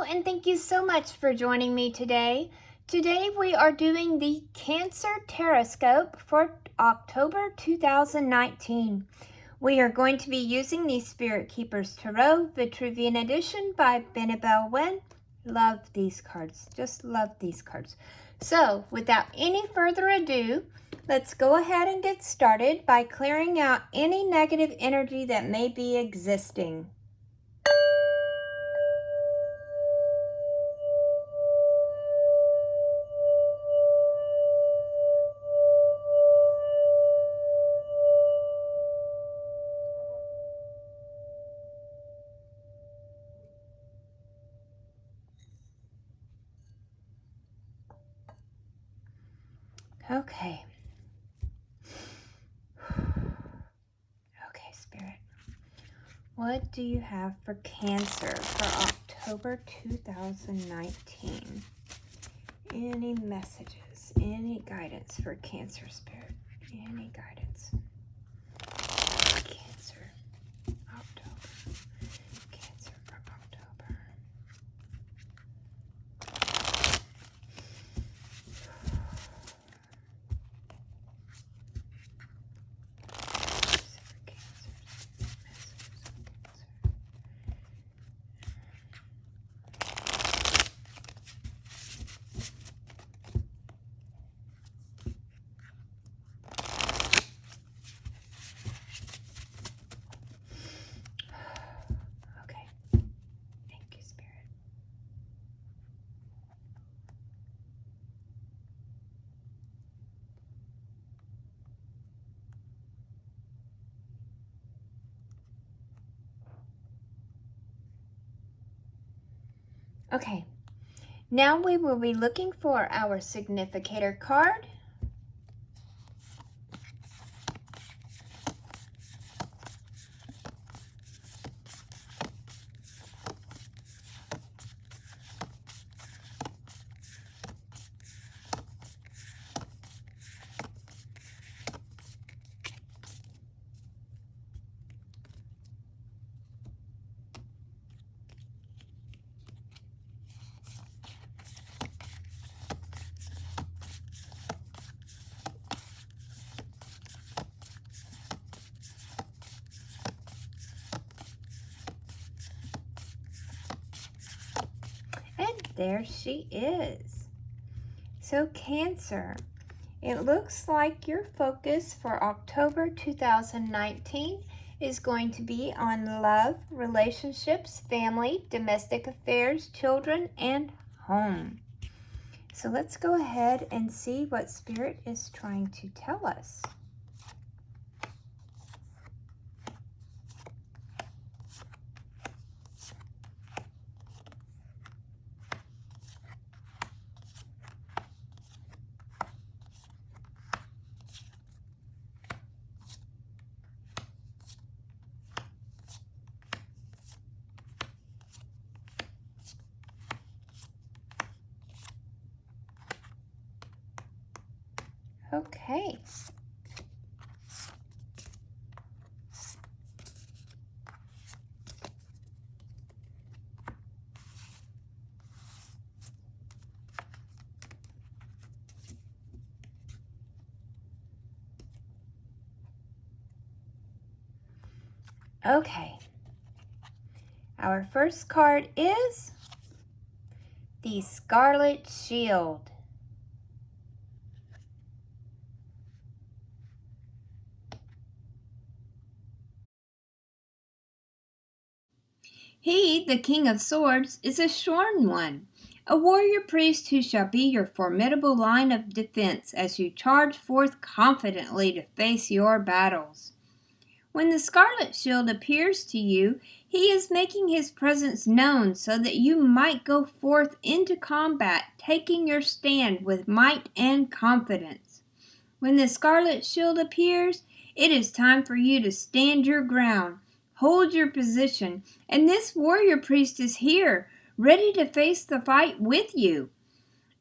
and thank you so much for joining me today. Today we are doing the Cancer TarotScope for October 2019. We are going to be using the Spirit Keepers Tarot Vitruvian Edition by Mademoiselle. Love these cards, just love these cards. So without any further ado, let's go ahead and get started by clearing out any negative energy that may be existing. Okay. Okay, Spirit. What do you have for Cancer for October 2019? Any messages, any guidance for Cancer, Spirit? Any guidance? Cancer, October. Cancer for October. Okay, now we will be looking for our significator card. And there she is. So Cancer, it looks like your focus for October 2019 is going to be on love, relationships, family, domestic affairs, children, and home. So let's go ahead and see what Spirit is trying to tell us. Okay. Okay. Our first card is the Scarlet Shield. He, the King of Swords, is a shorn one, a warrior priest who shall be your formidable line of defense as you charge forth confidently to face your battles. When the Scarlet Shield appears to you, he is making his presence known so that you might go forth into combat, taking your stand with might and confidence. When the Scarlet Shield appears, it is time for you to stand your ground, hold your position, and this warrior priest is here, ready to face the fight with you.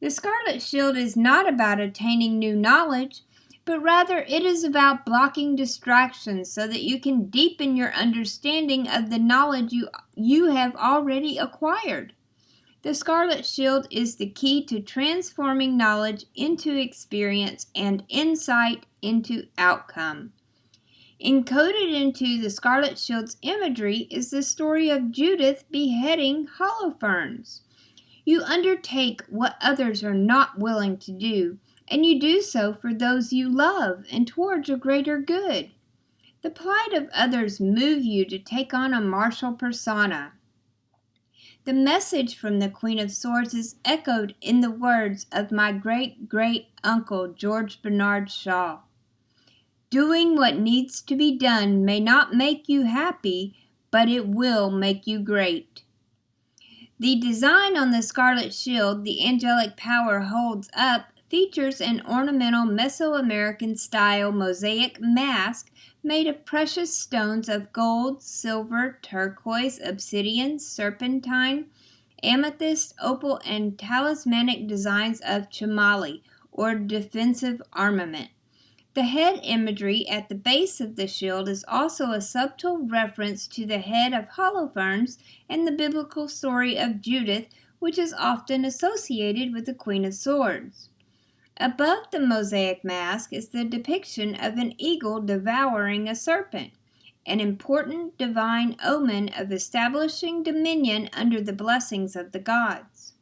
The Scarlet Shield is not about attaining new knowledge, but rather it is about blocking distractions so that you can deepen your understanding of the knowledge you have already acquired. The Scarlet Shield is the key to transforming knowledge into experience and insight into outcome. Encoded into the Scarlet Shield's imagery is the story of Judith beheading Holofernes. You undertake what others are not willing to do, and you do so for those you love and towards a greater good. The plight of others move you to take on a martial persona. The message from the Queen of Swords is echoed in the words of my great-great-uncle George Bernard Shaw. Doing what needs to be done may not make you happy, but it will make you great. The design on the Scarlet Shield the angelic power holds up features an ornamental Mesoamerican style mosaic mask made of precious stones of gold, silver, turquoise, obsidian, serpentine, amethyst, opal, and talismanic designs of chamali, or defensive armament. The head imagery at the base of the shield is also a subtle reference to the head of Holofernes and the biblical story of Judith, which is often associated with the Queen of Swords. Above the mosaic mask is the depiction of an eagle devouring a serpent, an important divine omen of establishing dominion under the blessings of the gods.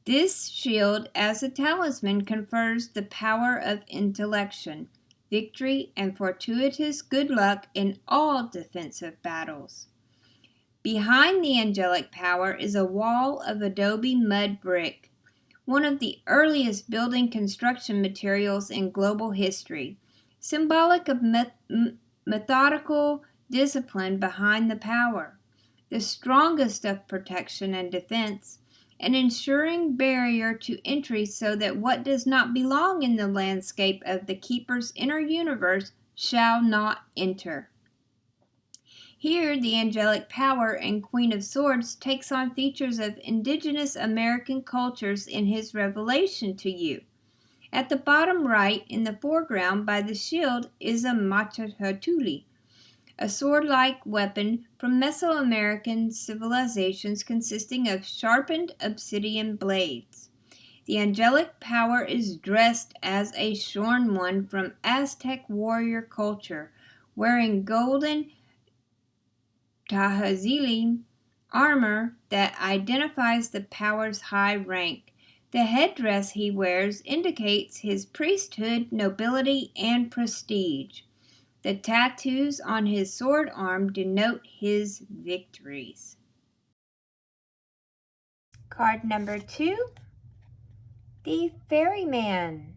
This shield as a talisman confers the power of intellection, victory, and fortuitous good luck in all defensive battles. Behind the angelic power is a wall of adobe mud brick, one of the earliest building construction materials in global history, symbolic of methodical discipline behind the power, the strongest of protection and defense, an ensuring barrier to entry so that what does not belong in the landscape of the keeper's inner universe shall not enter. Here, the angelic power and Queen of Swords takes on features of indigenous American cultures in his revelation to you. At the bottom right, in the foreground by the shield, is a machahatuli, a sword-like weapon from Mesoamerican civilizations consisting of sharpened obsidian blades. The angelic power is dressed as a shorn one from Aztec warrior culture, wearing golden Tahazili armor that identifies the power's high rank. The headdress he wears indicates his priesthood, nobility, and prestige. The tattoos on his sword arm denote his victories. Card number 2, the Ferryman.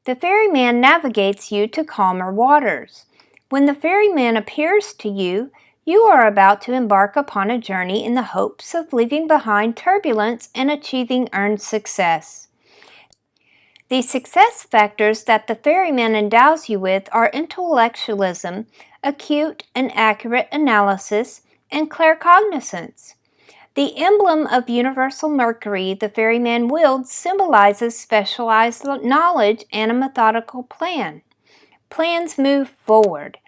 The ferryman navigates you to calmer waters. When the ferryman appears to you, you are about to embark upon a journey in the hopes of leaving behind turbulence and achieving earned success. The success factors that the ferryman endows you with are intellectualism, acute and accurate analysis, and claircognizance. The emblem of universal Mercury the ferryman wields symbolizes specialized knowledge and a methodical plan. Plans move forward.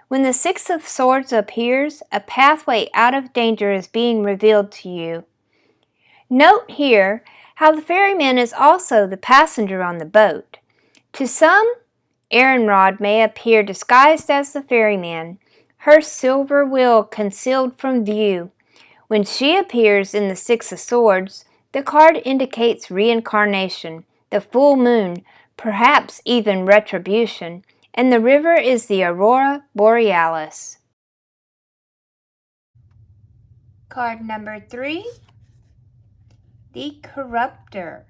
When the Six of Swords appears, a pathway out of danger is being revealed to you. Note here how the ferryman is also the passenger on the boat. To some, Erenrod may appear disguised as the ferryman, her silver wheel concealed from view. When she appears in the Six of Swords, the card indicates reincarnation, the full moon, perhaps even retribution, and the river is the Aurora Borealis. Card number 3, the Corruptor.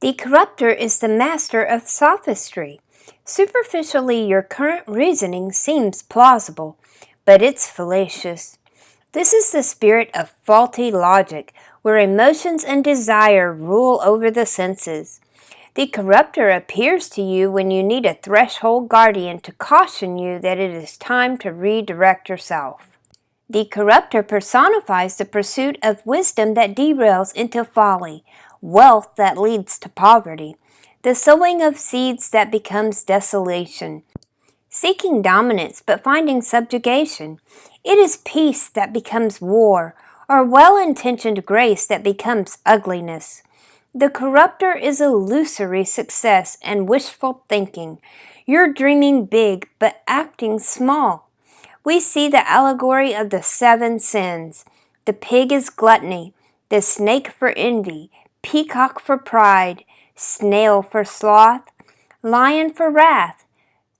The Corruptor is the master of sophistry. Superficially, your current reasoning seems plausible, but it's fallacious. This is the spirit of faulty logic, where emotions and desire rule over the senses. The Corruptor appears to you when you need a threshold guardian to caution you that it is time to redirect yourself. The corruptor personifies the pursuit of wisdom that derails into folly, wealth that leads to poverty, the sowing of seeds that becomes desolation, seeking dominance but finding subjugation. It is peace that becomes war, or well-intentioned grace that becomes ugliness. The corruptor is illusory success and wishful thinking. You're dreaming big but acting small. We see the allegory of the 7 sins. The pig is gluttony, the snake for envy, peacock for pride, snail for sloth, lion for wrath,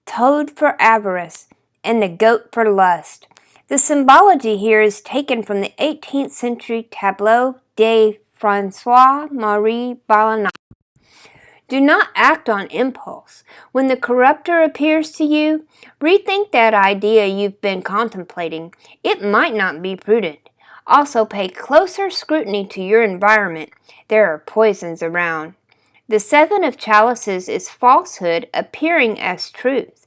toad for avarice, and the goat for lust. The symbology here is taken from the 18th century tableau de François-Marie Balanan. Do not act on impulse. When the corruptor appears to you, rethink that idea you've been contemplating. It might not be prudent. Also, pay closer scrutiny to your environment. There are poisons around. The 7 of chalices is falsehood appearing as truth.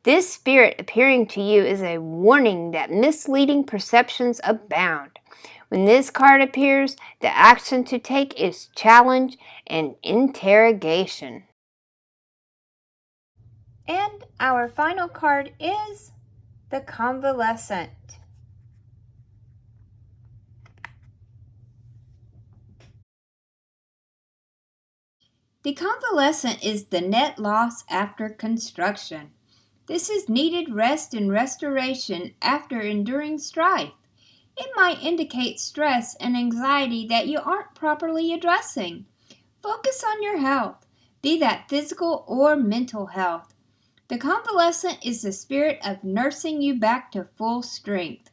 This spirit appearing to you is a warning that misleading perceptions abound. When this card appears, the action to take is challenge and interrogation. And our final card is the Convalescent. The Convalescent is the net loss after construction. This is needed rest and restoration after enduring strife. It might indicate stress and anxiety that you aren't properly addressing. Focus on your health, be that physical or mental health. The convalescent is the spirit of nursing you back to full strength.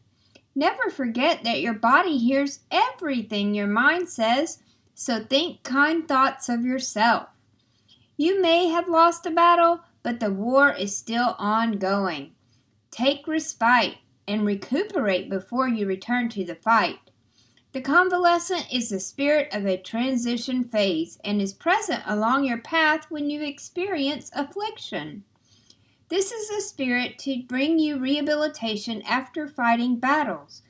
Never forget that your body hears everything your mind says, so think kind thoughts of yourself. You may have lost a battle, but the war is still ongoing. Take respite and recuperate before you return to the fight. The convalescent is the spirit of a transition phase and is present along your path when you experience affliction. This is a spirit to bring you rehabilitation after fighting battles.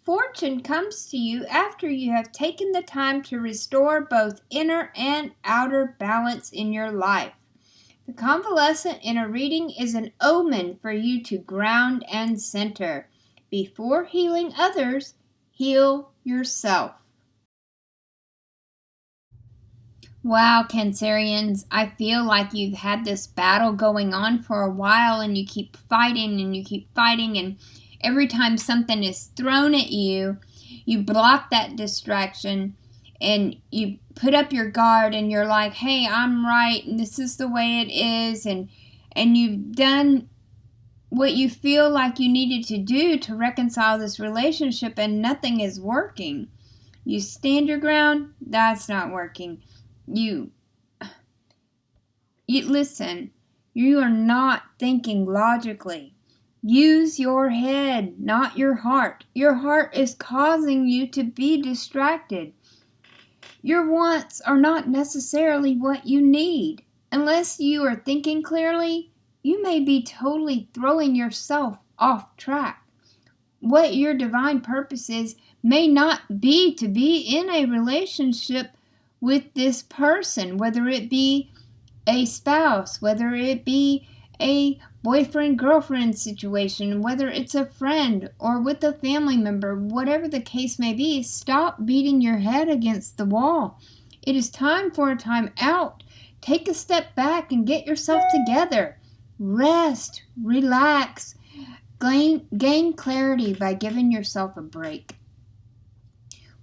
Fortune comes to you after you have taken the time to restore both inner and outer balance in your life. The convalescent in a reading is an omen for you to ground and center. Before healing others, heal yourself. Wow, Cancerians, I feel like you've had this battle going on for a while and you keep fighting and you keep fighting, and every time something is thrown at you, you block that distraction and you put up your guard and you're like, hey, I'm right and this is the way it is, and you've done what you feel like you needed to do to reconcile this relationship and nothing is working. You stand your ground, that's not working. You listen, you are not thinking logically. Use your head, not your heart. Your heart is causing you to be distracted. Your wants are not necessarily what you need. Unless you are thinking clearly, you may be totally throwing yourself off track. What your divine purpose is may not be to be in a relationship with this person, whether it be a spouse, whether it be a boyfriend-girlfriend situation, whether it's a friend or with a family member, whatever the case may be. Stop beating your head against the wall. It is time for a time out. Take a step back and get yourself together. Rest, relax, gain clarity by giving yourself a break.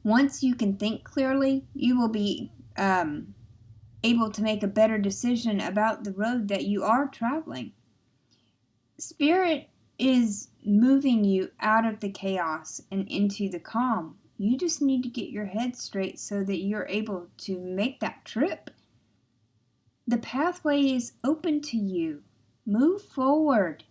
Once you can think clearly, you will be able to make a better decision about the road that you are traveling. Spirit is moving you out of the chaos and into the calm. You just need to get your head straight so that you're able to make that trip. The pathway is open to you. Move forward.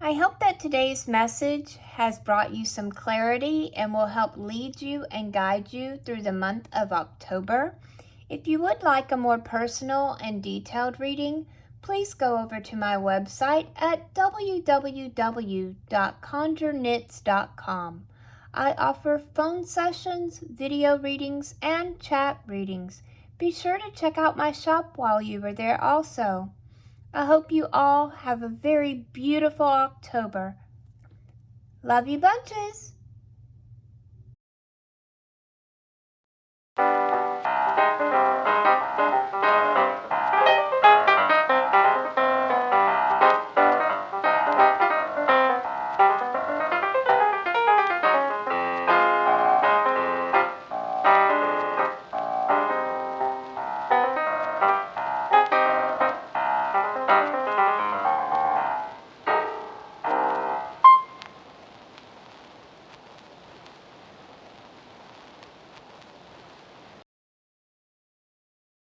I hope that today's message has brought you some clarity and will help lead you and guide you through the month of October. If you would like a more personal and detailed reading, please go over to my website at www.conjureknits.com. I offer phone sessions, video readings, and chat readings. Be sure to check out my shop while you are there also. I hope you all have a very beautiful October. Love you bunches!